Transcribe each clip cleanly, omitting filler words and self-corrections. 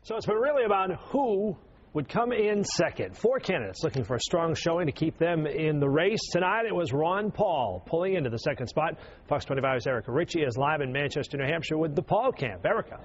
So it's been really about who would come in second. Four candidates looking for a strong showing to keep them in the race. Tonight it was Ron Paul pulling into the second spot. Fox 25's Erica Ritchie is live in Manchester, New Hampshire with the Paul camp. Erica.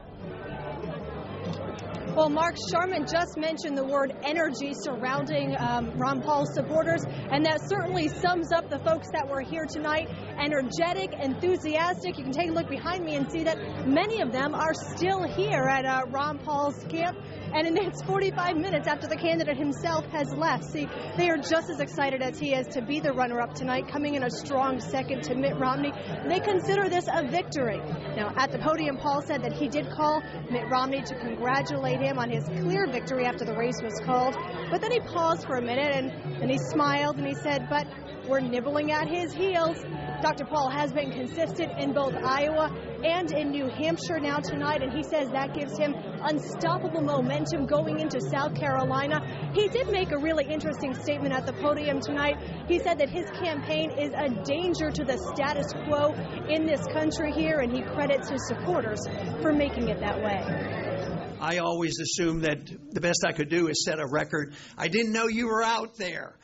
Well, Mark, Sharman just mentioned the word energy surrounding Ron Paul's supporters, and that certainly sums up the folks that were here tonight. Energetic, enthusiastic. You can take a look behind me and see that many of them are still here at Ron Paul's camp. And it's 45 minutes after the candidate himself has left. See, they are just as excited as he is to be the runner-up tonight, coming in a strong second to Mitt Romney. They consider this a victory. Now, at the podium, Paul said that he did call Mitt Romney to congratulate him on his clear victory after the race was called. But then he paused for a minute and he smiled and he said, but we're nibbling at his heels. Dr. Paul has been consistent in both Iowa and in New Hampshire now tonight, and he says that gives him unstoppable momentum going into South Carolina. He did make a really interesting statement at the podium tonight. He said that his campaign is a danger to the status quo in this country here, and he credits his supporters for making it that way. I always assumed that the best I could do is set a record. I didn't know you were out there.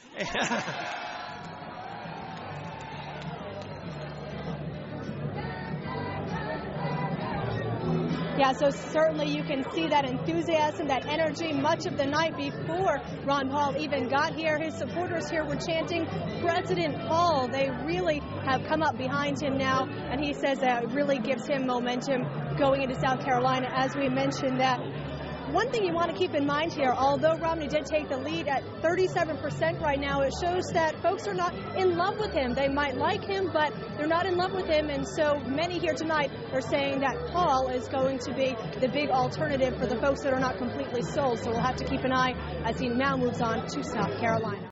Yeah, so certainly you can see that enthusiasm, that energy. Much of the night before Ron Paul even got here, his supporters here were chanting, President Paul. They really have come up behind him now, and he says that it really gives him momentum going into South Carolina. As we mentioned, that one thing you want to keep in mind here, although Romney did take the lead at 37% right now, it shows that folks are not in love with him. They might like him, but they're not in love with him. And so many here tonight are saying that Paul is going to be the big alternative for the folks that are not completely sold. So we'll have to keep an eye as he now moves on to South Carolina.